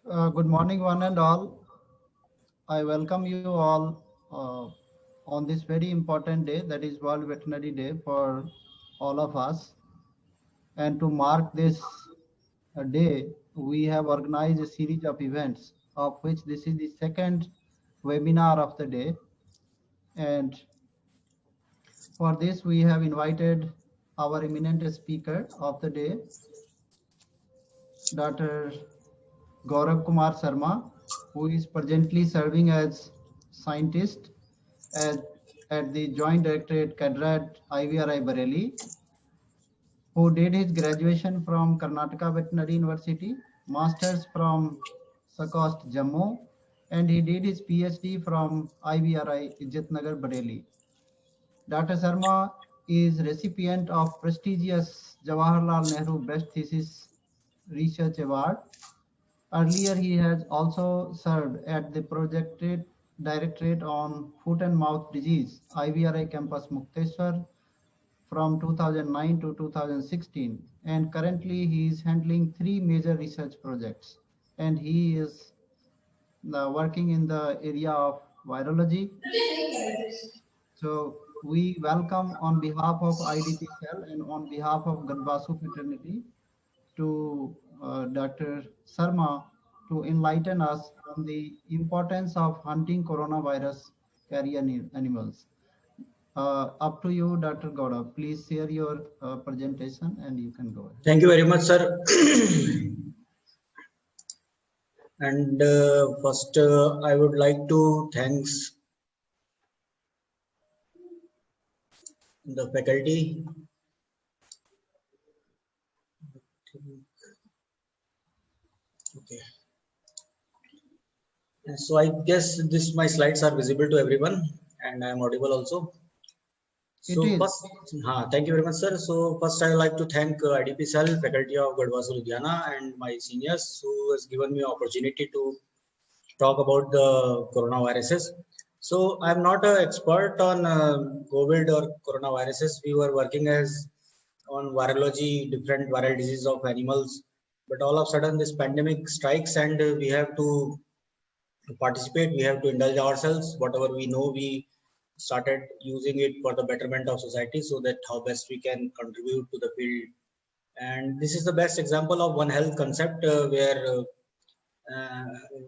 Good morning, one and all. I welcome you all on this very important day, that is World Veterinary Day for all of us. And to mark this day, we have organized a series of events, of which this is the second webinar of the day. And for this, we have invited our eminent speaker of the day, Dr. Gaurav Kumar Sharma, who is presently serving as scientist at, at the Joint Directorate CADRAT IVRI Bareilly, who did his graduation from Karnataka Veterinary University, Masters from Sakost Jammu, and he did his PhD from IVRI Ijatnagar Bareilly. Dr. Sharma is recipient of prestigious Jawaharlal Nehru Best Thesis Research Award. Earlier, he has also served at the Projected Directorate on Foot and Mouth Disease, IVRI Campus Mukteshwar, from 2009 to 2016. And currently, he is handling 3 major research projects. And he is working in the area of virology. So we welcome on behalf of IDP Cell and on behalf of Gadbasu fraternity to Dr. Sharma to enlighten us on the importance of hunting coronavirus carrier animals. Up to you, Dr. Gowda. Please share your presentation and you can go ahead. Thank you very much, sir. And first, I would like to thanks the faculty. Okay. So I guess my slides are visible to everyone, and I am audible also. So first, thank you very much, sir. So first, I would like to thank IDP Cell, faculty of Gadbasu Ludhiana, and my seniors who has given me opportunity to talk about the coronaviruses. So I'm not an expert on COVID or coronaviruses. We were working as on virology, different viral diseases of animals, but all of a sudden this pandemic strikes and we have to participate. We have to indulge ourselves. Whatever we know, we started using it for the betterment of society, so that how best we can contribute to the field. And this is the best example of One Health concept where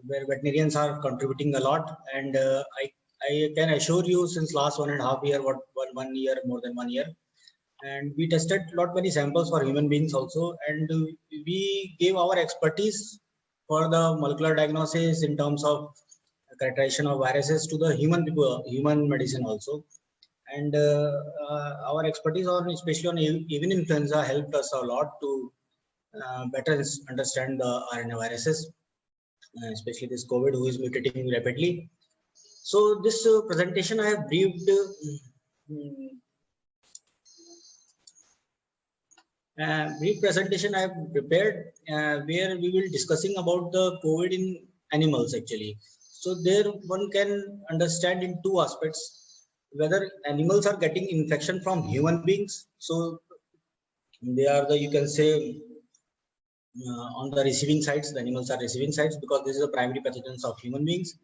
veterinarians are contributing a lot. And I can assure you, since last 1.5 years, more than 1 year, and we tested lot many samples for human beings also, and we gave our expertise for the molecular diagnosis in terms of characterization of viruses to the human medicine also. And our expertise on, especially on even influenza, helped us a lot to better understand the RNA viruses, especially this COVID, who is mutating rapidly. So this presentation I have briefed. Brief presentation I have prepared where we will discussing about the COVID in animals actually. So there one can understand in two aspects, whether animals are getting infection from human beings. So they are the, you can say, on the receiving sides, the animals are receiving sides, because this is the primary pathogens of human beings.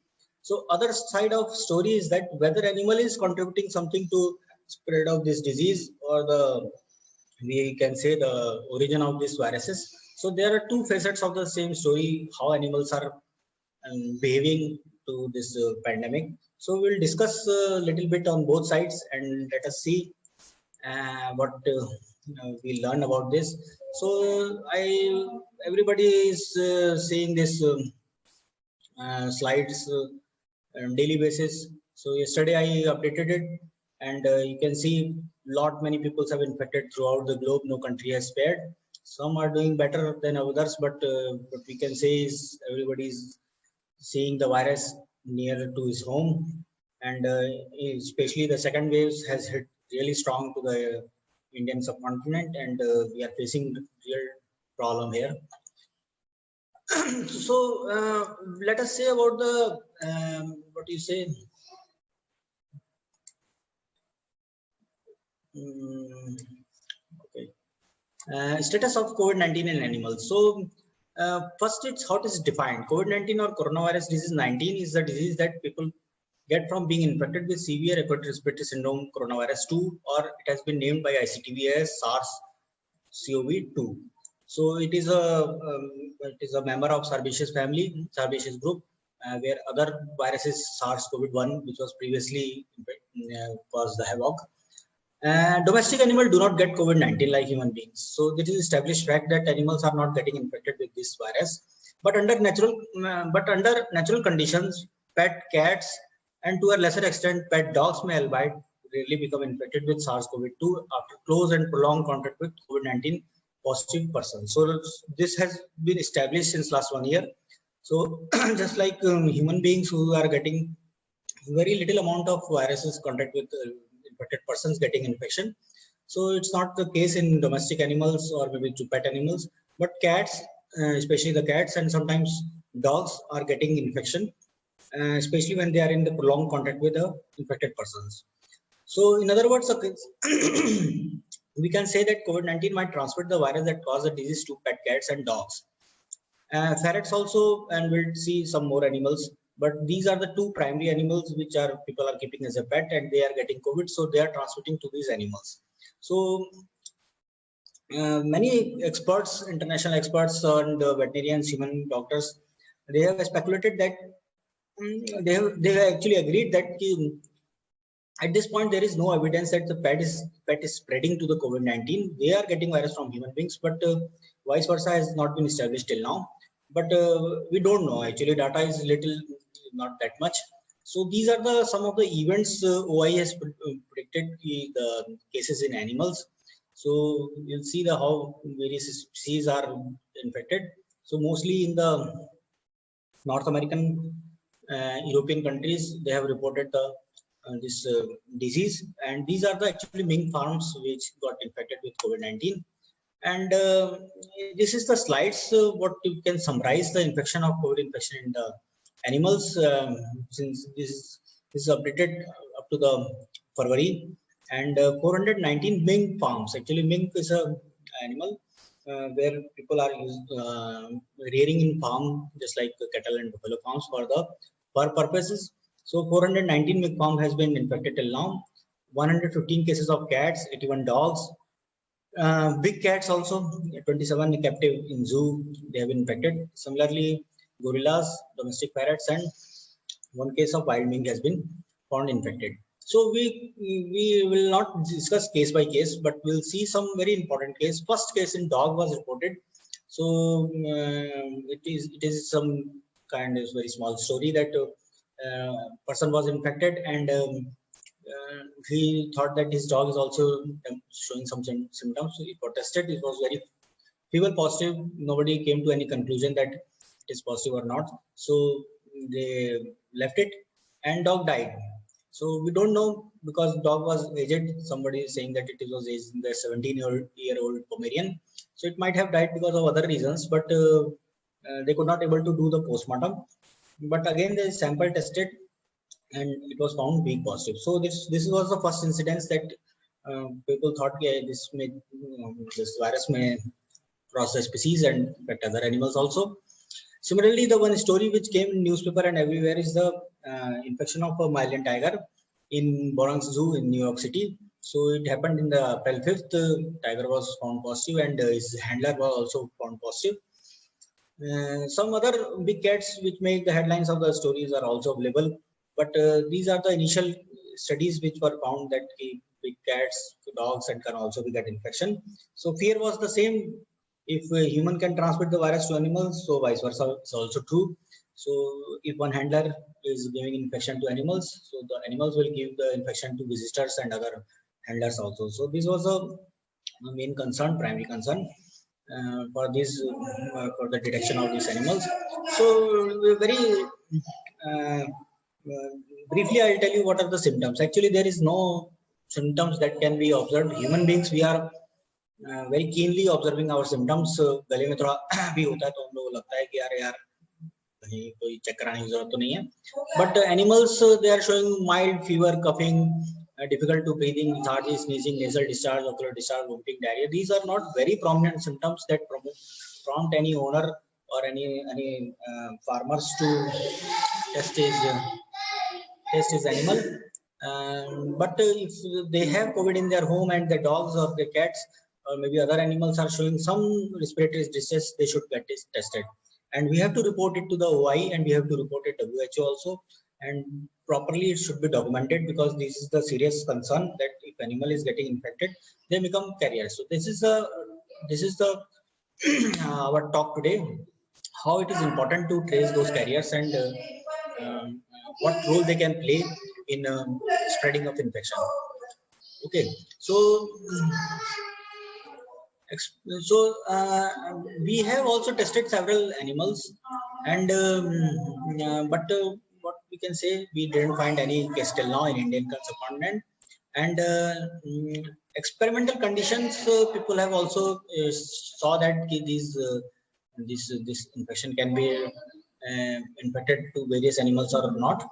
So other side of story is that whether animal is contributing something to spread of this disease, or the, we can say, the origin of these viruses. So there are two facets of the same story, how animals are behaving to this pandemic. So we'll discuss a little bit on both sides, and let us see what we learn about this. So everybody is seeing this slides on daily basis. So yesterday I updated it, and you can see many people have infected throughout the globe. No country has spared. Some are doing better than others, but what we can say is everybody is seeing the virus near to his home, and especially the second wave has hit really strong to the Indian subcontinent, and we are facing real problem here. So let us say about the what you say. Okay. Status of COVID-19 in animals. So First, it's how it is defined. COVID-19 or coronavirus disease 19 is the disease that people get from being infected with severe acute respiratory syndrome coronavirus 2, or it has been named by ICTV as SARS-CoV-2. So it is a member of Serbices family, Serbices group, where other viruses SARS-CoV-1, which was previously caused the havoc. Domestic animals do not get COVID-19 like human beings. So this is established fact that animals are not getting infected with this virus. But under natural conditions, pet cats and to a lesser extent pet dogs may albeit rarely become infected with SARS-CoV-2 after close and prolonged contact with COVID-19 positive persons. So this has been established since last 1 year. So just like human beings who are getting very little amount of viruses contact with infected persons getting infection. So it's not the case in domestic animals or maybe to pet animals, but cats, especially the cats and sometimes dogs are getting infection, especially when they are in the prolonged contact with the infected persons. So in other words, we can say that COVID-19 might transmit the virus that causes the disease to pet cats and dogs. Ferrets also, and we'll see some more animals, but these are the two primary animals which are people are keeping as a pet and they are getting COVID, so they are transmitting to these animals. So many experts, international experts and veterinarians, human doctors, they have speculated that they have actually agreed that at this point there is no evidence that the pet is spreading to the COVID-19. They are getting virus from human beings, but vice versa has not been established till now. But we don't know, actually data is little, not that much. So these are some of the events OI has predicted the cases in animals. So you'll see how various species are infected. So mostly in the North American, European countries, they have reported this disease, and these are the actually mink farms which got infected with COVID-19. And this is the slides what you can summarize the infection of COVID infection in the animals, since this is updated up to the February, and 419 mink farms. Actually, mink is a animal where people are rearing in farm just like cattle and buffalo farms for the fur purposes. So 419 mink farm has been infected till now. 115 cases of cats, 81 dogs. Big cats also, 27 captive in zoo, they have been infected. Similarly, gorillas, domestic parrots, and one case of wild mink has been found infected. So we will not discuss case by case, but we'll see some very important case. First case in dog was reported. So it is some kind of very small story that person was infected and he thought that his dog is also showing some symptoms. So he got tested. It was very fever positive. Nobody came to any conclusion that it is positive or not. So they left it and dog died. So we don't know because dog was aged. Somebody is saying that it was aged in the 17-year-old Pomerian. So it might have died because of other reasons, but they could not able to do the postmortem. But again, the sample tested and it was found being positive. So this was the first incidence that people thought, yeah, this virus may cross the species and affect other animals also. Similarly, the one story which came in newspaper and everywhere is the infection of a Malian tiger in Bronx Zoo in New York City. So it happened in the April 5th. Tiger was found positive and his handler was also found positive. Some other big cats which make the headlines of the stories are also available, but these are the initial studies which were found that big cats, dogs, and can also be get infection. So fear was the same. If a human can transmit the virus to animals, so vice versa is also true. So if one handler is giving infection to animals, so the animals will give the infection to visitors and other handlers also. So this was a main concern, primary concern for this for the detection of these animals. So very briefly, I'll tell you what are the symptoms. Actually, there is no symptoms that can be observed. Human beings, we are very keenly observing our symptoms. गले में थोड़ा भी होता है तो हम लोगों को लगता है कि यार कहीं कोई चेक कराने की जरूरत तो नहीं है. But animals, they are showing mild fever, coughing, difficult to breathing, lethargy, sneezing, nasal discharge, ocular discharge, vomiting, diarrhea. These are not very prominent symptoms that prompt any owner or any farmers to test his animal. But if they have COVID in their home and the dogs or the cats or maybe other animals are showing some respiratory distress, they should get tested. And we have to report it to the OI and we have to report it to WHO also. And properly it should be documented, because this is the serious concern that if animal is getting infected, they become carriers. So this is the our talk today, how it is important to trace those carriers and what role they can play in spreading of infection. Okay, so we have also tested several animals, and but what we can say, we didn't find any case till now in Indian subcontinent. And experimental conditions, people have also saw that this infection can be infected to various animals or not.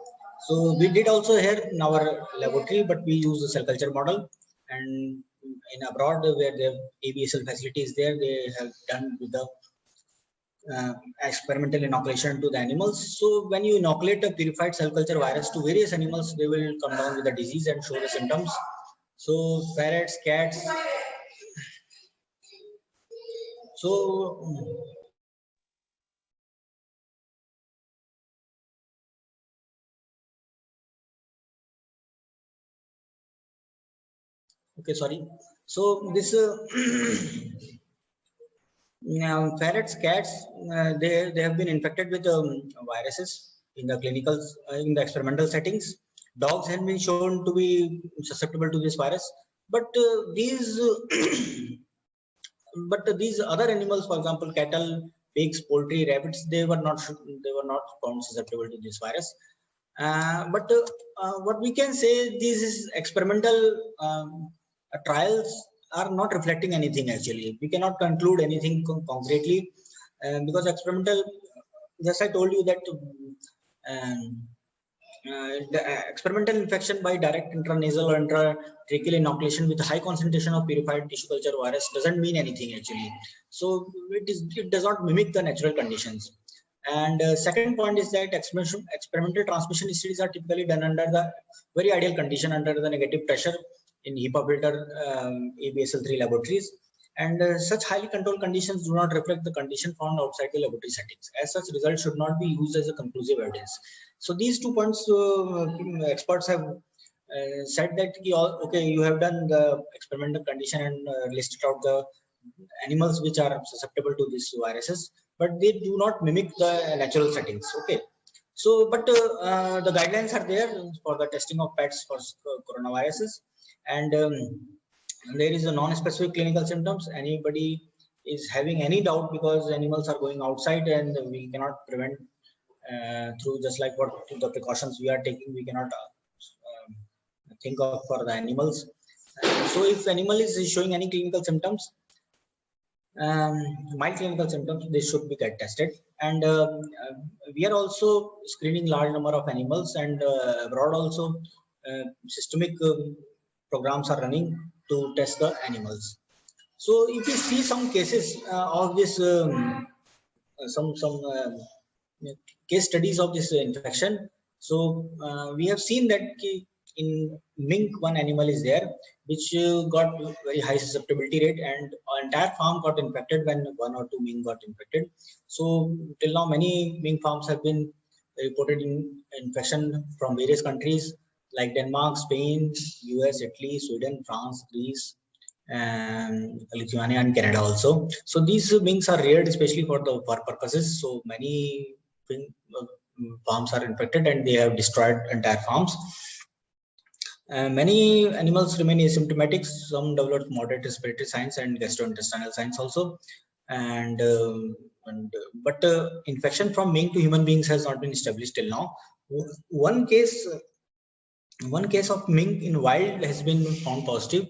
So we did also here in our laboratory, but we use the cell culture model. And in abroad, where the ABSL facility is there, they have done with the experimental inoculation to the animals. So when you inoculate a purified cell culture virus to various animals, they will come down with the disease and show the symptoms. So parrots, cats. So okay, sorry. So this ferrets, cats, they have been infected with viruses in the clinical, in the experimental settings. Dogs have been shown to be susceptible to this virus, but these other animals, for example, cattle, pigs, poultry, rabbits, they were not found susceptible to this virus. But what we can say, these experimental trials are not reflecting anything. Actually, we cannot conclude anything concretely, because experimental, just I told you that the experimental infection by direct intranasal or intratracheal inoculation with high concentration of purified tissue culture virus doesn't mean anything actually. So it does not mimic the natural conditions. And second point is that experimental transmission studies are typically done under the very ideal condition, under the negative pressure in HEPA filter ABSL3 laboratories. And such highly controlled conditions do not reflect the condition found outside the laboratory settings. As such, results should not be used as a conclusive evidence. So these 2 points, experts have said that, okay, you have done the experimental condition and listed out the animals which are susceptible to these viruses, but they do not mimic the natural settings. Okay, so but the guidelines are there for the testing of pets for coronaviruses, and there is a non-specific clinical symptoms. Anybody is having any doubt, because animals are going outside and we cannot prevent through just like what the precautions we are taking, we cannot think of for the animals. So if animal is showing any clinical symptoms, mild clinical symptoms, they should be get tested. And we are also screening large number of animals, and abroad also systemic programs are running to test the animals. So if you see some cases of this some case studies of this infection, so we have seen that in mink, one animal is there which got very high susceptibility rate, and entire farm got infected when 1 or 2 mink got infected. So till now many mink farms have been reported in infection from various countries like Denmark, Spain, US, Italy, Sweden, France, Greece, and Lithuania and Canada also. So these minks are reared especially for the fur purposes. So many farms are infected and they have destroyed entire farms. Many animals remain asymptomatic. Some develop moderate respiratory signs and gastrointestinal signs also. And but infection from mink to human beings has not been established till now. One case of mink in wild has been found positive.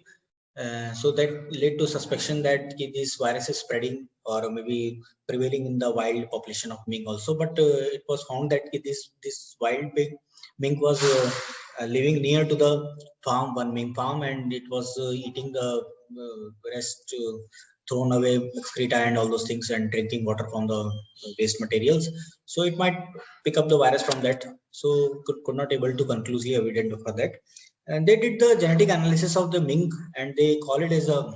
So that led to suspicion that this virus is spreading or maybe prevailing in the wild population of mink also. But it was found that this wild mink was living near to the farm, one mink farm, and it was eating the rest thrown away excreta and all those things and drinking water from the waste materials. So it might pick up the virus from that. So could not able to conclusively evident for that. And they did the genetic analysis of the mink, and they call it as a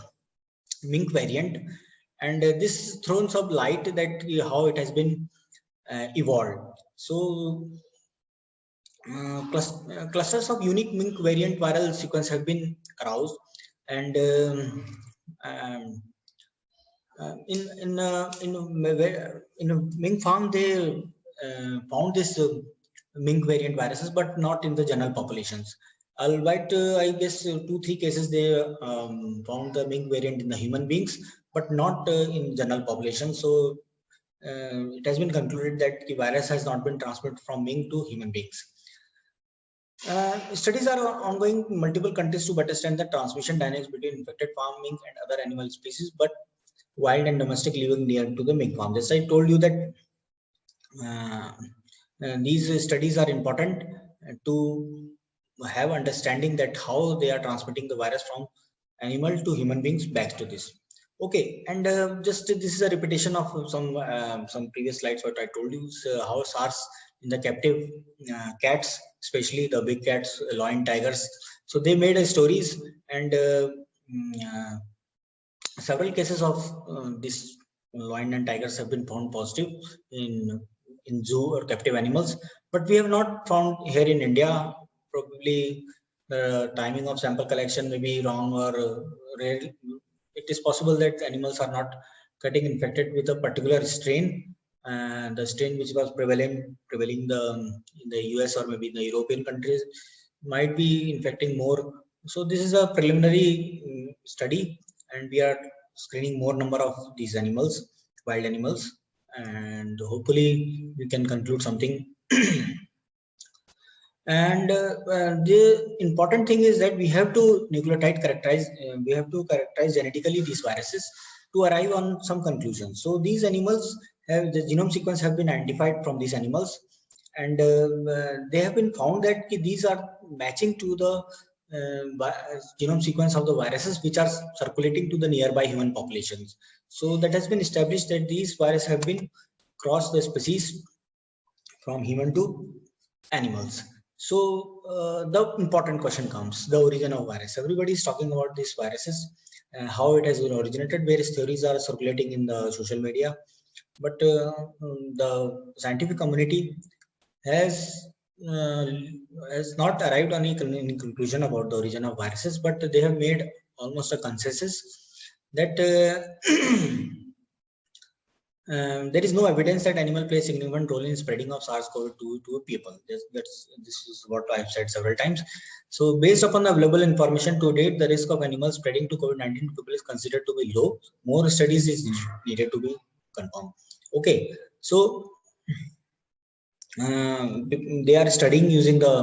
mink variant. And this throws up light that how it has been evolved. So clusters of unique mink variant viral sequence have been aroused, and in a mink farm they found this mink variant viruses, but not in the general populations. Albeit, I guess 2-3 cases they found the mink variant in the human beings, but not in general population. So it has been concluded that the virus has not been transmitted from mink to human beings. Studies are ongoing in multiple countries to better understand the transmission dynamics between infected farm mink and other animal species, but wild and domestic living near to the mink farm. Just I told you that these studies are important to have understanding that how they are transmitting the virus from animal to human beings back to this. Okay, and just this is a repetition of some previous slides what I told you. How SARS in the captive cats, especially the big cats, lion, tigers. So they made stories, and several cases of this lion and tigers have been found positive in zoo or captive animals, but we have not found here in India. Probably the timing of sample collection may be wrong, or rare. It is possible that animals are not getting infected with a particular strain, and the strain which was prevailing in the US or maybe in the European countries might be infecting more. So this is a preliminary study, and we are screening more number of these animals, wild animals, and hopefully we can conclude something. And the important thing is that we have to nucleotide characterize, we have to characterize genetically these viruses to arrive on some conclusions. So these animals have the genome sequence have been identified from these animals, and they have been found that these are matching to the genome sequence of the viruses which are circulating to the nearby human populations. So that has been established that these viruses have been crossed the species from human to animals. So the important question comes: the origin of virus. Everybody is talking about these viruses, how it has been originated. Various theories are circulating in the social media, but the scientific community has not arrived on any conclusion about the origin of viruses, but they have made almost a consensus that there is no evidence that animal plays significant role in spreading of SARS-CoV-2 to people. This is what I have said several times. So based upon the available information to date, the risk of animals spreading to COVID-19 people is considered to be low. More studies is needed to be confirmed. Okay, so they are studying using the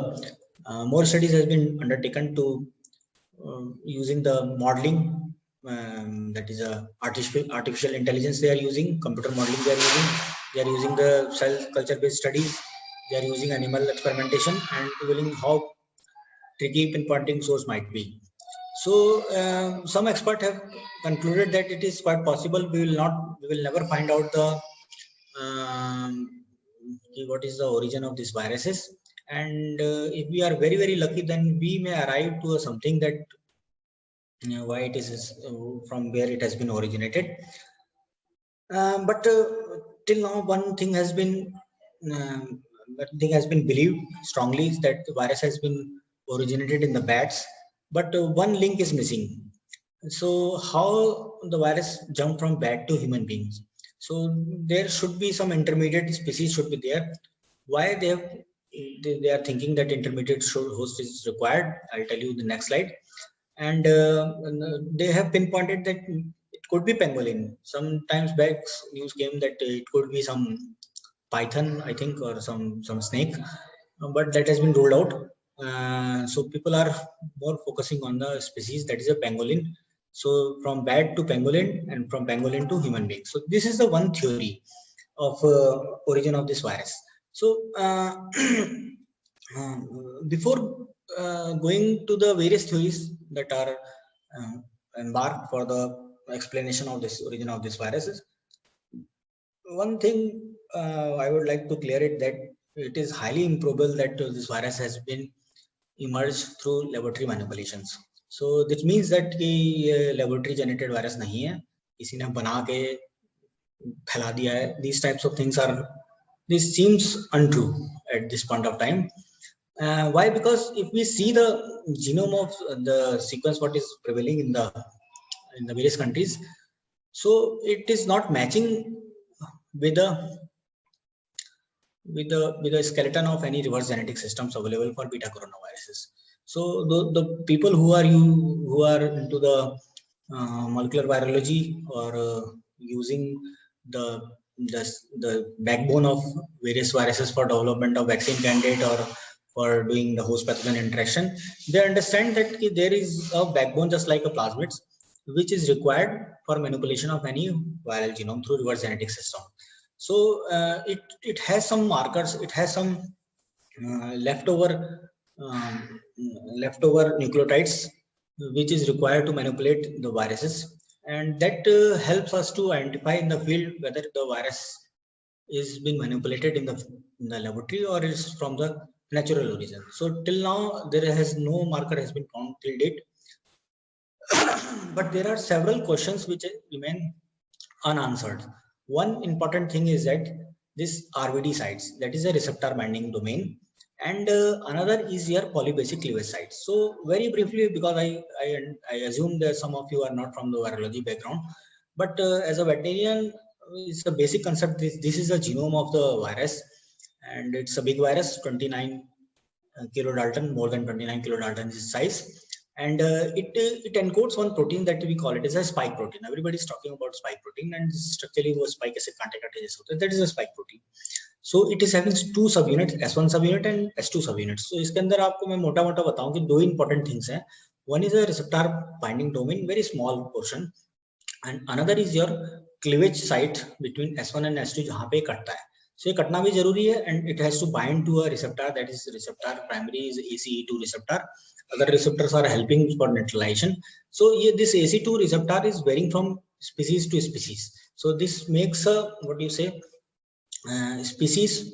more studies has been undertaken to using the modeling, that is a artificial intelligence they are using, computer modeling they are using the cell culture based studies, they are using animal experimentation, and revealing how tricky pinpointing source might be. So some experts have concluded that it is quite possible we will never find out the what is the origin of these viruses, and if we are very lucky, then we may arrive to something that why it is from where it has been originated. But till now, one thing has been believed strongly is that the virus has been originated in the bats, but one link is missing. So how the virus jumped from bat to human beings? So there should be some intermediate species should be there. Why they are thinking that intermediate host is required? I'll tell you the next slide. And they have pinpointed that it could be pangolin. Sometimes back news came that it could be some python, I think, or some snake, but that has been ruled out. So people are more focusing on the species that is a pangolin. So from bat to pangolin, and from pangolin to human being. So this is the one theory of origin of this virus. So before going to the various theories that are embarked for the explanation of this origin of this viruses. One thing I would like to clear it that it is highly improbable that this virus has been emerged through laboratory manipulations. So this means that कि laboratory generated virus नहीं है, किसी ने बना के फैला दिया है. These types of things are, this seems untrue at this point of time. Why? Because if we see the genome of the sequence what is prevailing in the various countries, so it is not matching with the skeleton of any reverse genetic systems available for beta coronaviruses. So the people who are into the molecular virology or using the backbone of various viruses for development of vaccine candidate or for doing the host pathogen interaction, they understand that there is a backbone just like a plasmids, which is required for manipulation of any viral genome through reverse genetic system. So it has some markers, it has some leftover nucleotides which is required to manipulate the viruses, and that helps us to identify in the field whether the virus is being manipulated in the laboratory or is from the natural origin. So till now there has no marker has been found till date, but there are several questions which remain unanswered. One important thing is that this RBD sites, that is a receptor binding domain, and another is your polybasic cleavage site. So very briefly, because I assume that some of you are not from the virology background, but as a veterinarian, it's a basic concept. This is a genome of the virus, and it's a big virus, 29 kilodalton, more than 29 kilodalton is size. And it encodes one protein that we call it as a spike protein. Everybody is talking about spike protein, and structurally वो spike ऐसे कांटे जैसे होते हैं. That is a spike protein. So it is having two subunits, S1 subunit and S2 subunits. So इसके अंदर आपको मैं मोटा-मोटा बताऊं कि दो important things हैं. One is a receptor binding domain, very small portion, and another is your cleavage site between S1 and S2 जहाँ पे कटता है. So ये कटना भी जरूरी है, and it has to bind to a receptor, that is receptor primary is ACE2 receptor. Other receptors are helping for neutralization. So this AC2 receptor is varying from species to species. So this makes a species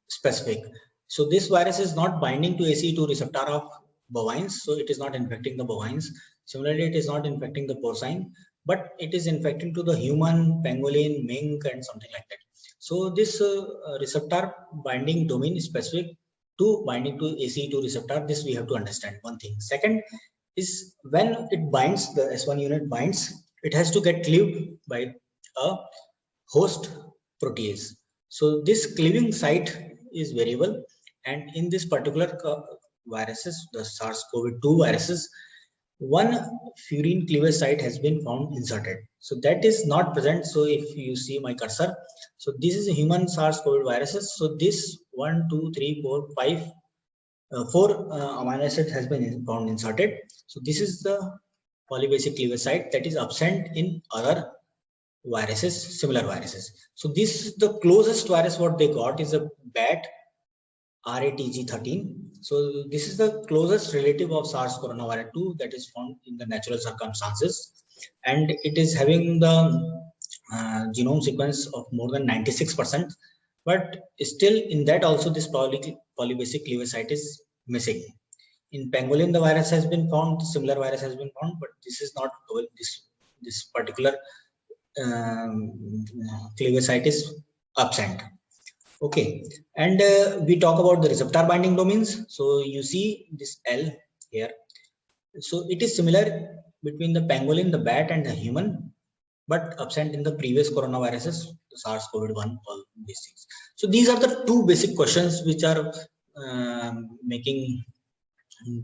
specific. So this virus is not binding to ACE2 receptor of bovines, so it is not infecting the bovines. Similarly, it is not infecting the porcine, but it is infecting to the human, pangolin, mink, and something like that. So this receptor binding domain is specific to binding to ACE2 receptor. This we have to understand. One thing. Second is when it binds, the S1 unit binds, it has to get cleaved by a host protease. So this cleaving site is variable, and in this particular viruses, the SARS-CoV-2 viruses, one furin cleavage site has been found inserted. So that is not present. So if you see my cursor, so this is a human SARS-CoV viruses. So this 1, 2, 3, 4, 5, 4 amino acid has been found inserted. So this is the polybasic cleavage site that is absent in other viruses, similar viruses. So this is the closest virus what they got is a bat RATG13. So this is the closest relative of SARS coronavirus 2 that is found in the natural circumstances, and it is having the genome sequence of more than 96%, but still in that also this polybasic cleavage site is missing. In pangolin the virus has been found, similar virus has been found, but this is not this particular cleavage site is absent. Okay, and we talk about the receptor binding domains. So you see this L here. So it is similar between the pangolin, the bat, and the human, but absent in the previous coronaviruses, the SARS-CoV-1, all these things. So these are the two basic questions which are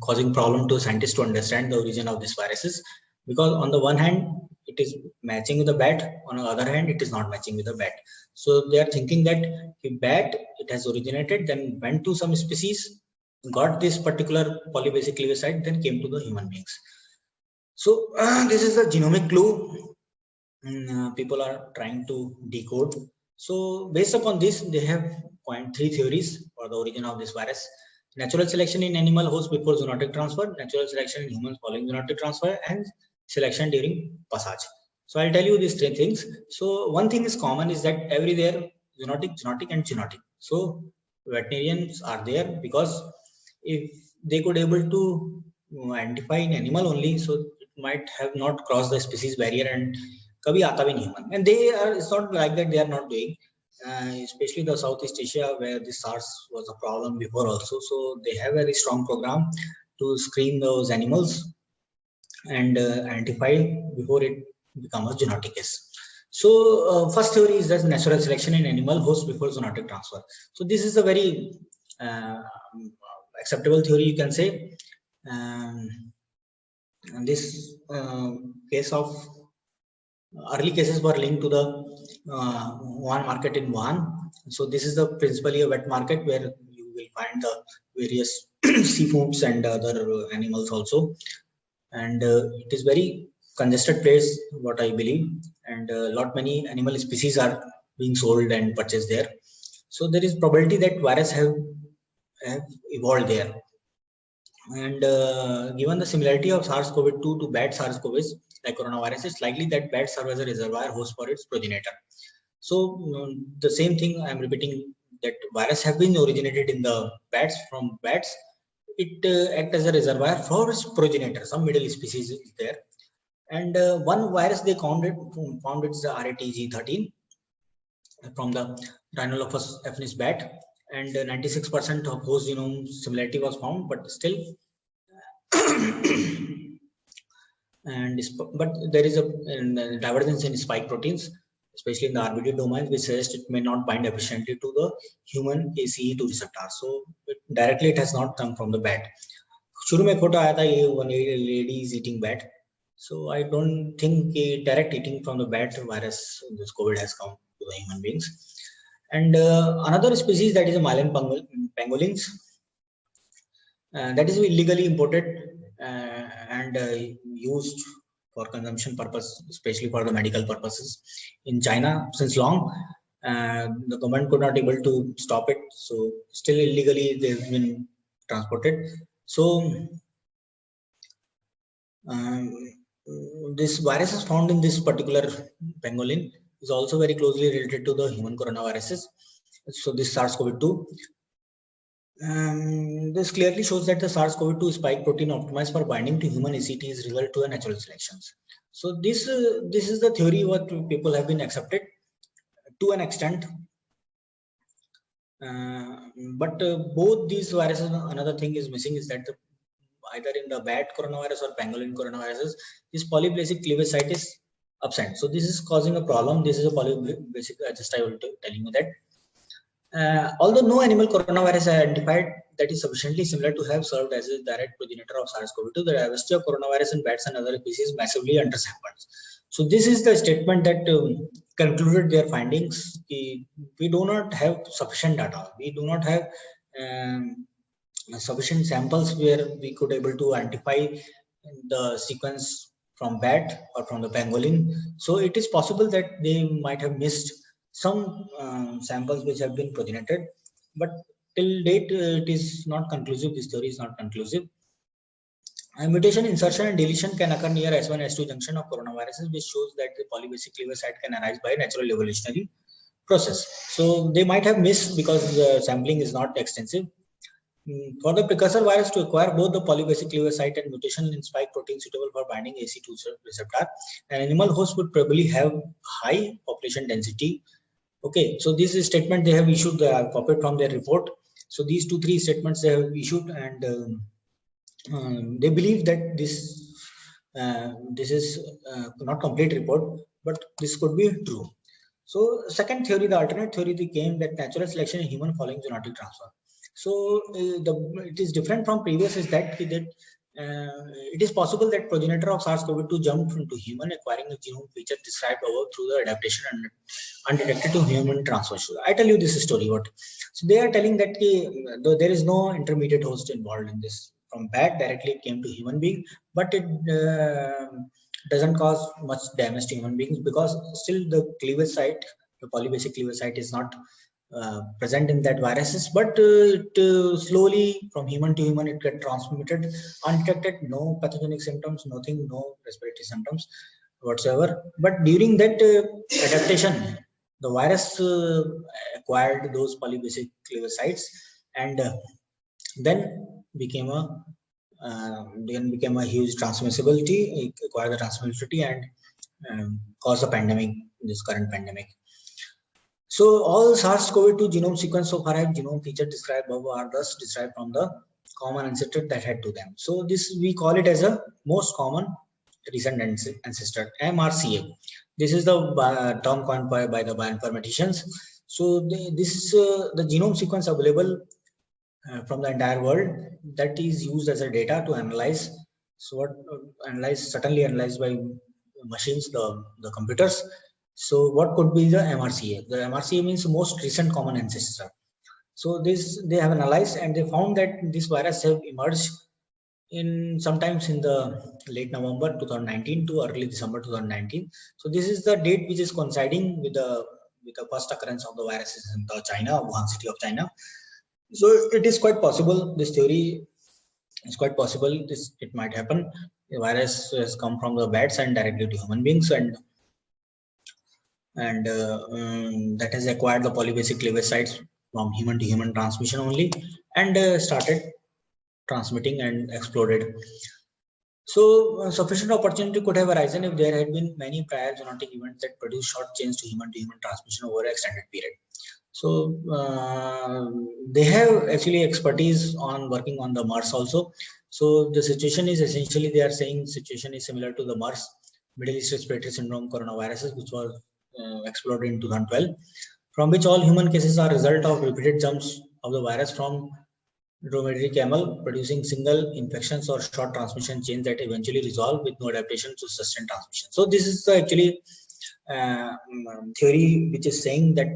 causing problem to scientists to understand the origin of these viruses, because on the one hand it is matching with the bat, on the other hand it is not matching with the bat. So they are thinking that if bat it has originated, then went to some species, got this particular polybasic cleavage site, then came to the human beings. So this is the genomic clue people are trying to decode. So based upon this, they have coined 3 theories for the origin of this virus: natural selection in animal host before zoonotic transfer, natural selection in humans following zoonotic transfer, and selection during passage. So I'll tell you these three things. So one thing is common is that everywhere zoonotic, and zoonotic. So veterinarians are there because if they could able to identify an animal only, so it might have not crossed the species barrier and kabhi aata bhi nahi human. And they are, it's not like that they are not doing. Especially the Southeast Asia where the SARS was a problem before also. So they have a very strong program to screen those animals and identify before it becomes a zoonotic case. So first theory is that natural selection in animal host before zoonotic transfer. So this is a very acceptable theory, you can say. And this case of early cases were linked to the Wuhan market in Wuhan. So this is the principally a wet market where you will find the various seafoods and other animals also. And it is very congested place, what I believe, and lot many animal species are being sold and purchased there. So there is probability that virus have evolved there. And given the similarity of SARS-CoV-2 to bad SARS-CoV like coronavirus, it's likely that bats serve as a reservoir host for its progenitor. So the same thing I'm repeating, that virus have been originated in the bats. From bats, it act as a reservoir for its progenitor. Some middle species is there, and one virus they found it's the RATG13 from the Rhinolophus affinis bat, and 96% of host genome similarity was found, but still and but there is a divergence in spike proteins, especially in the RBD domains, which suggests it may not bind efficiently to the human ACE2 receptor. So directly it has not come from the bat. शुरू में photo आया था ये one lady is eating bat. So I don't think a direct eating from the bat virus, this COVID has come to the human beings. And another species, that is a Malayan pangolins, that is illegally imported and used for consumption purpose, especially for the medical purposes in China since long. The government could not able to stop it, so still illegally they've been transported. So this virus is found in this particular pangolin is also very closely related to the human coronaviruses. So this SARS-CoV-2. This clearly shows that the SARS-CoV-2 spike protein optimized for binding to human ACT is result to a natural selections. So this is the theory what people have been accepted to an extent. But both these viruses, another thing is missing is that either in the bat coronavirus or pangolin coronaviruses, this polybasic cleavage site is absent. So this is causing a problem. This is a polybasic. Just I will telling you that. Although no animal coronavirus identified that is sufficiently similar to have served as a direct progenitor of SARS-CoV-2, the diversity of coronavirus in bats and other species massively undersampled. So this is the statement that concluded their findings. We do not have sufficient data. We do not have sufficient samples where we could able to identify the sequence from bat or from the pangolin. So it is possible that they might have missed some samples which have been progenited, but till date it is not conclusive. This theory is not conclusive. Mutation, insertion and deletion can occur near S1 S2 junction of coronaviruses, which shows that the polybasic cleavage site can arise by natural evolutionary process. So they might have missed because the sampling is not extensive. For the precursor virus to acquire both the polybasic cleavage site and mutation in spike protein suitable for binding ACE2 receptor, an animal host would probably have high population density. Okay, so this is statement they have issued, copied from their report. So these 2-3 statements they have issued, and they believe that this is not complete report, but this could be true. So second theory, the alternate theory, they came that natural selection in human following zoonotic transfer. So it is different from previous is that it is possible that progenitor of SARS-CoV-2 jumped into human, acquiring a genome feature described over through the adaptation and undetected to human transfer. I tell you this story. What? So they are telling that there is no intermediate host involved in this. From bat directly it came to human being, but it doesn't cause much damage to human beings because still the cleavage site, the polybasic cleavage site is not present in that viruses, but slowly from human to human it get transmitted undetected, no pathogenic symptoms, nothing, no respiratory symptoms. whatsoever. But during that adaptation, the virus acquired those polybasic lymphocytes and then became a huge transmissibility, it acquired the transmissibility and caused a pandemic, this current pandemic. So all SARS-CoV-2 genome sequence so far have genome feature described above are thus derived from the common ancestor that had to them. So this we call it as a most common recent ancestor, MRCA. This is the term coined by the bioinformaticians. So this is the genome sequence available from the entire world that is used as a data to analyze. So what certainly analyzed by machines, the computers. So what could be the MRCA? The MRCA means most recent common ancestor. So this they have analyzed and they found that this virus have emerged in sometimes in the late November 2019 to early December 2019. So this is the date which is coinciding with the first occurrence of the viruses in the China, Wuhan city of China. So it is quite possible, this theory is quite possible, it might happen. The virus has come from the bats and directly to human beings, and that has acquired the polybasic lymphocytes from human to human transmission only, and started transmitting and exploded. So sufficient opportunity could have arisen if there had been many prior zoonotic events that produce short chains to human transmission over an extended period. So they have actually expertise on working on the MERS also. So the situation is essentially, they are saying situation is similar to the MERS, Middle East Respiratory Syndrome coronaviruses, which was exploded in 2012, from which all human cases are result of repeated jumps of the virus from dromedary camel, producing single infections or short transmission chains that eventually resolve with no adaptation to sustained transmission. So this is actually theory which is saying that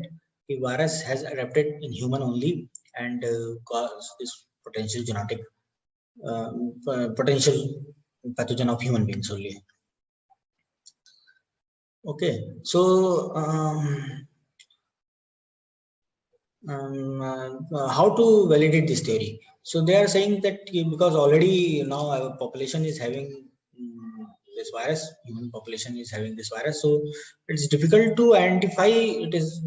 the virus has adapted in human only and cause this potential genetic potential pathogen of human beings only. Okay, so how to validate this theory? So they are saying that because already now our population is having this virus, human population is having this virus, so it's difficult to identify, it is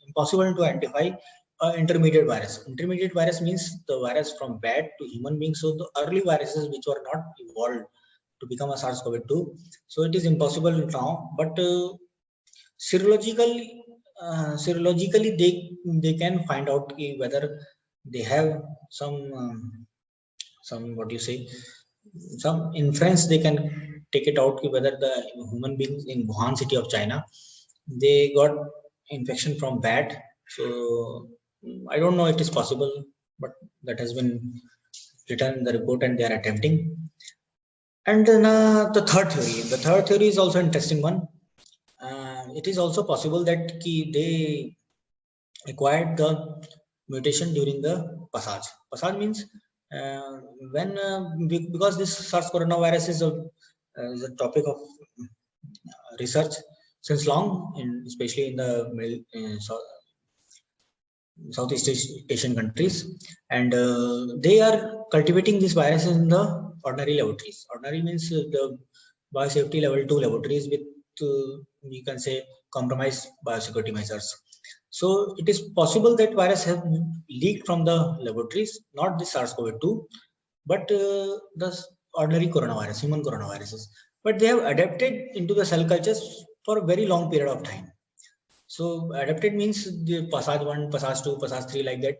impossible to identify intermediate virus. Intermediate virus means the virus from bat to human beings, so the early viruses which were not evolved to become a SARS-CoV-2, so it is impossible now, but serologically they can find out whether they have some what you say, some inference they can take it out whether the human beings in Wuhan city of China, they got infection from bat. So I don't know it is possible, but that has been written in the report and they are attempting. And then the third theory is also interesting one. It is also possible that they acquired the mutation during the passage. Passage means when because this SARS coronavirus is a topic of research since long, especially in the Southeast Asian countries, and they are cultivating these viruses in the ordinary laboratories. Ordinary means the biosafety level 2 laboratories with you can say compromised biosecurity measures. So it is possible that virus have leaked from the laboratories, not the SARS-CoV-2, but the ordinary coronavirus, human coronaviruses. But they have adapted into the cell cultures for a very long period of time. So adapted means the passage 1, passage 2, passage 3 like that,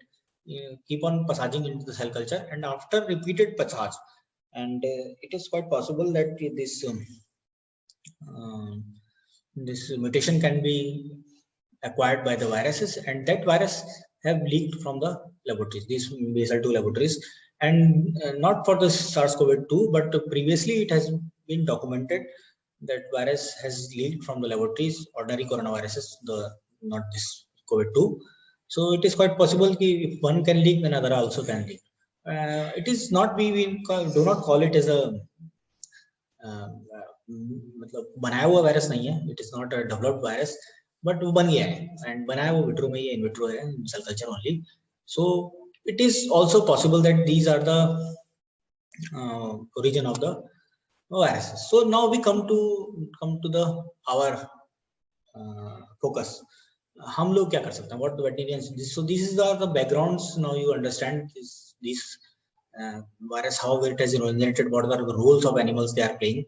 keep on passaging into the cell culture, and after repeated passage, and it is quite possible that this mutation can be acquired by the viruses, and that virus have leaked from the laboratories, these basal 2 laboratories, and not for the SARS-CoV-2, but previously it has been documented that virus has leaked from the laboratories, ordinary coronaviruses, not this COVID-2. So it is quite possible that if one can leak, then other also can leak. It is not, we do not call it as a मतलब बनाया हुआ virus नहीं है, it is not a developed virus, but वो बन गया है, and बनाया वो विट्रो में ही in vitro है, cell culture only. So it is also possible that these are the origin of the viruses. So now we come to the our focus. हम लोग क्या कर सकते हैं? What the veterinarians? So these are the backgrounds. Now you understand this virus, how it has originated, what are the roles of animals they are playing.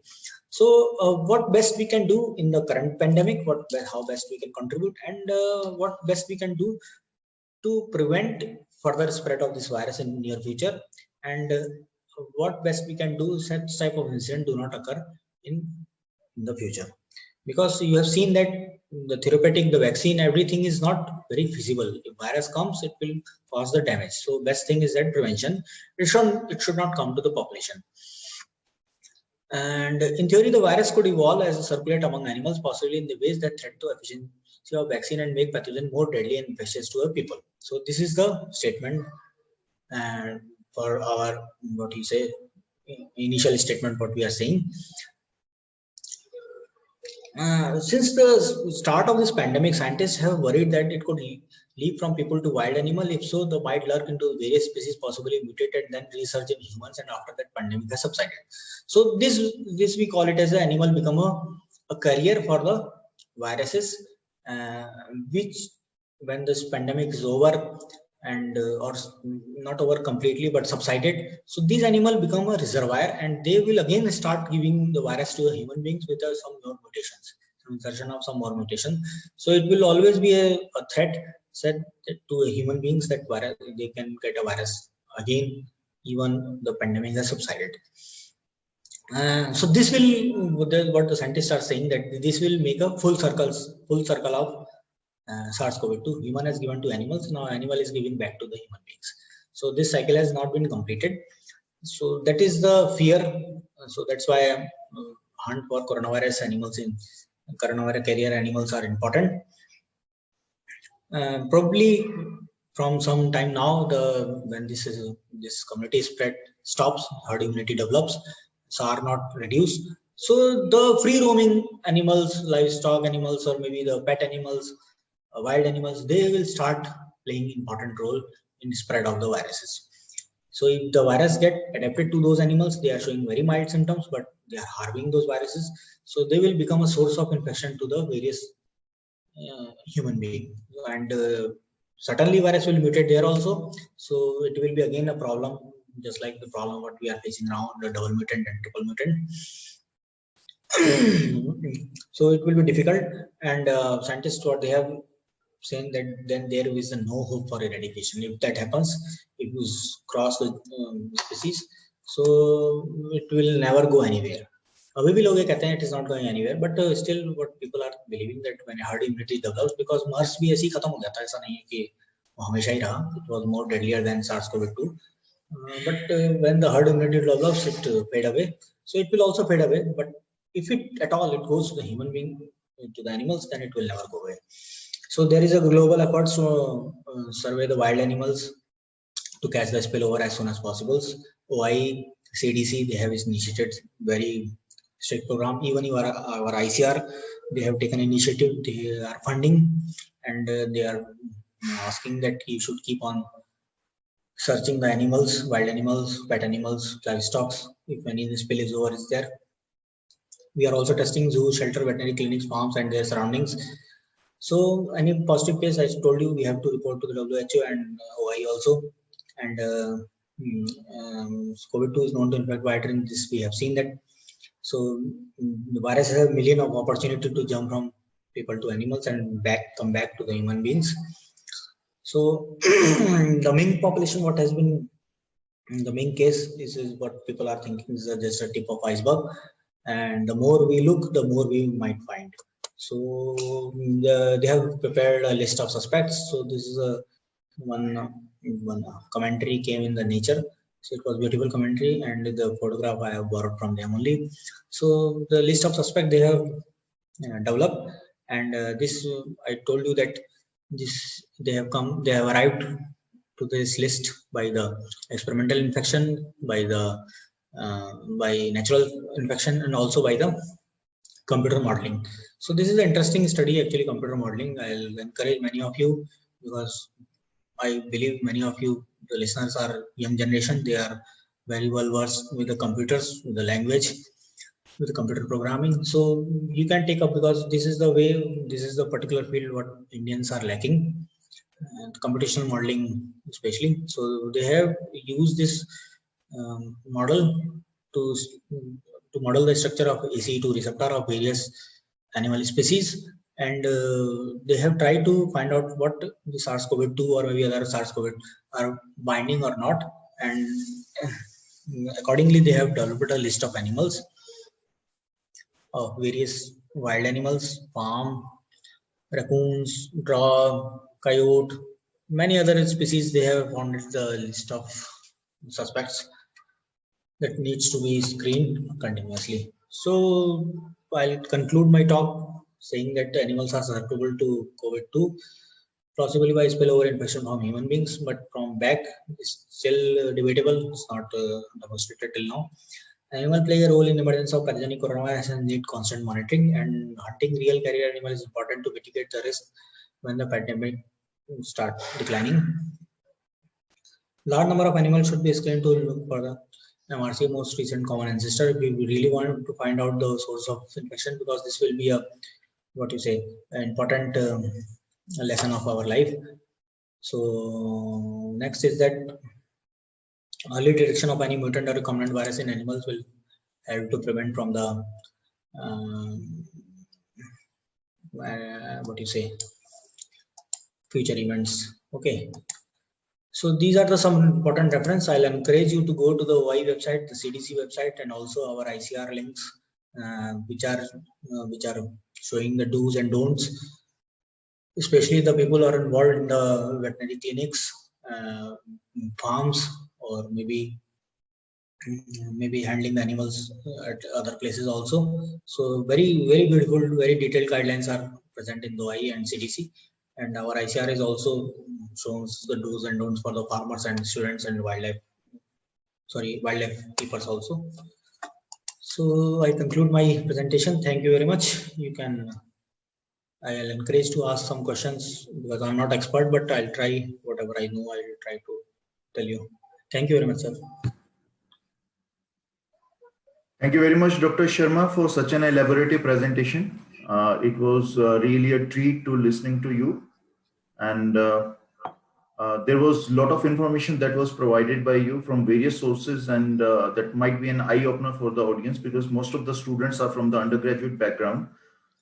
So what best we can do in the current pandemic? How best we can contribute, and what best we can do to prevent further spread of this virus in near future, and what best we can do such type of incident do not occur in the future. Because you have seen that the therapeutic, the vaccine, everything is not very feasible. If virus comes, it will cause the damage. So best thing is that prevention. It should not come to the population. And in theory, the virus could evolve as a circulate among animals, possibly in the ways that threat to efficiency of vaccine and make pathogen more deadly and infectious to our people. So this is the statement, and for our what you say initial statement, what we are saying. Since the start of this pandemic, scientists have worried that it could leap from people to wild animal. If so, the might lurk into various species, possibly mutated, then resurge in humans, and after that pandemic has subsided. So this we call it as the animal become a carrier for the viruses, which when this pandemic is over and or not over completely but subsided, so these animals become a reservoir, and they will again start giving the virus to the human beings with some more mutations, some insertion of some more mutation. So it will always be a threat said to human beings that virus, they can get a virus again even the pandemic has subsided. So this will, what the scientists are saying, that this will make a full circle of SARS-CoV-2. Human has given to animals, now animal is giving back to the human beings. So this cycle has not been completed. So that is the fear. So that's why hunt for coronavirus animals in coronavirus carrier animals are important. Probably from some time now, when this community spread stops, herd immunity develops, SARS not reduced. So the free roaming animals, livestock animals, or maybe the pet animals, wild animals, they will start playing important role in spread of the viruses. So if the virus get adapted to those animals, they are showing very mild symptoms, but they are harboring those viruses. So they will become a source of infection to the various human being, and certainly virus will mutate there also. So it will be again a problem, just like the problem what we are facing now, the double mutant and triple mutant. So it will be difficult, and scientists, what they have saying, that then there is no hope for eradication. If that happens, if you cross the species, so it will never go anywhere. अभी भी लोग ये कहते हैं it is not going anywhere, but still what people are believing that when herd immunity develops, because MERS भी ऐसे ही खत्म हो जाता है, ऐसा नहीं है कि वो हमेशा ही रहा. It was more deadlier than SARS-CoV-2, but when the herd immunity develops, it fade away. So it will also fade away, but if it at all it goes to the human being, to the animals, then it will never go away. So there is a global effort to survey the wild animals to catch the spillover as soon as possible. OI, CDC, they have initiated very strict program. Even our ICR, they have taken initiative. They are funding, and they are asking that you should keep on searching the animals, wild animals, pet animals, livestock, if any spillover is there. We are also testing zoo, shelter, veterinary clinics, farms, and their surroundings. So any positive case, I told you, we have to report to the WHO and OI also. And COVID-2 is known to infect wider in this. We have seen that. So the virus has a million of opportunity to jump from people to animals and come back to the human beings. So the main population, what has been the main case, is what people are thinking is just a tip of iceberg. And the more we look, the more we might find. So they have prepared a list of suspects. So this is a one commentary came in the Nature. So it was beautiful commentary, and the photograph I have borrowed from them only. So the list of suspects they have developed, and this I told you that they have arrived to this list by the experimental infection, by natural infection, and also by the computer modeling. So this is an interesting study, actually, computer modeling. I'll encourage many of you, because I believe many of you, the listeners, are young generation. They are very well versed with the computers, with the language. with computer programming. So you can take up, because this is the way, this is the particular field what Indians are lacking, and computational modeling especially. So they have used this model to model the structure of ACE2 receptor of various animal species, and they have tried to find out what the SARS-CoV-2 or maybe other SARS-CoV are binding or not, and accordingly they have developed a list of animals, of various wild animals, farm, raccoons, dog, coyote, many other species. They have found the list of suspects that needs to be screened continuously. So I'll conclude my talk saying that animals are susceptible to COVID-2, possibly by spillover infection from human beings, but from back is still debatable. It's not demonstrated till now. Animal play a role in emergence of pathogenic coronavirus and need constant monitoring, and hunting real carrier animal is important to mitigate the risk when the pandemic start declining. Large number of animals should be screened to look for the MRSA most recent common ancestor. We really want to find out the source of infection, because this will be a, what you say, an important lesson of our life. So next is that early detection of any mutant or recombinant virus in animals will help to prevent from the what you say, future events. Okay, so these are the some important reference. I'll encourage you to go to the OI website, the CDC website, and also our ICR links, which are showing the do's and don'ts, especially the people who are involved in the veterinary clinics, farms, or maybe handling the animals at other places also. So very beautiful, very detailed guidelines are present in the OI and CDC, and our ICR is also shows the do's and don'ts for the farmers and students and wildlife keepers also. So I conclude my presentation. Thank you very much. I'll encourage to ask some questions, because I'm not expert, but I'll try whatever I know. I'll try to tell you. Thank you very much, sir. Thank you very much, Dr. Sharma, for such an elaborate presentation. It was really a treat to listening to you, and there was a lot of information that was provided by you from various sources, and that might be an eye-opener for the audience, because most of the students are from the undergraduate background.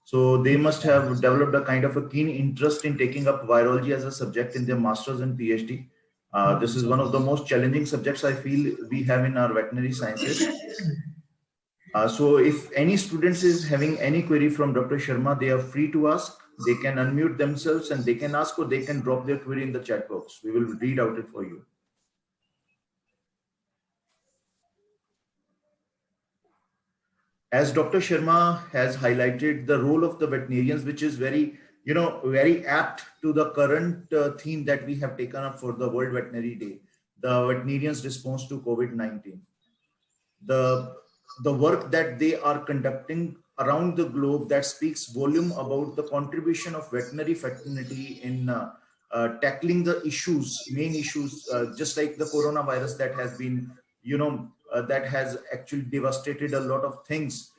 So they must have developed a kind of a keen interest in taking up virology as a subject in their master's and PhD. This is one of the most challenging subjects I feel we have in our veterinary sciences. So if any students is having any query from Dr. Sharma, they are free to ask. They can unmute themselves and they can ask, or they can drop their query in the chat box. We will read out it for you. As Dr. Sharma has highlighted the role of the veterinarians, which is very apt to the current theme that we have taken up for the World Veterinary Day, the veterinarians' response to COVID-19. The work that they are conducting around the globe, that speaks volume about the contribution of veterinary fraternity in tackling the main issues, just like the coronavirus that has been, that has actually devastated a lot of things.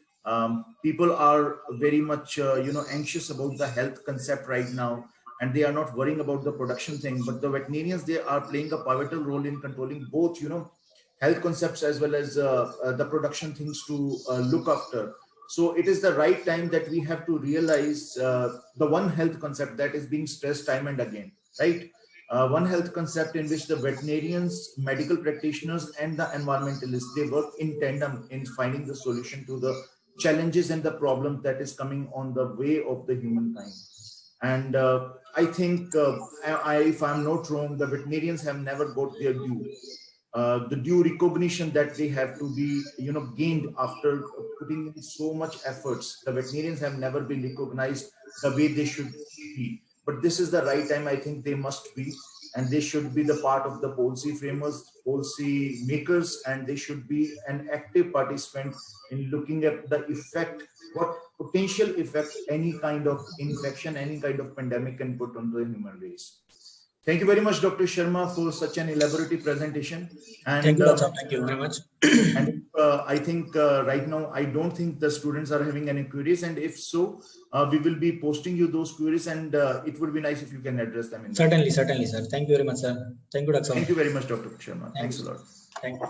People are very much, anxious about the health concept right now, and they are not worrying about the production thing. But the veterinarians, they are playing a pivotal role in controlling both, health concepts as well as the production things to look after. So it is the right time that we have to realize the One Health concept that is being stressed time and again, right? One Health concept in which the veterinarians, medical practitioners, and the environmentalists, they work in tandem in finding the solution to the challenges and the problem that is coming on the way of the humankind. And I think, if I'm not wrong, the veterinarians have never got their due. The due recognition that they have to be, gained after putting in so much efforts. The veterinarians have never been recognized the way they should be. But this is the right time, I think they must be, and they should be the part of the policy framers, policy makers, and they should be an active participant in looking at the effect, what potential effect any kind of infection, any kind of pandemic can put on the human race. Thank you very much, Dr. Sharma, for such an elaborate presentation. And Thank you, Dr. Thank you very much. And I think right now, I don't think the students are having any queries. And if so, we will be posting you those queries, and it would be nice if you can address them. Certainly, certainly, sir. Thank you very much, sir. Thank you, Dr. Thank you very much, Dr. Sharma. Thanks a lot. Thank you.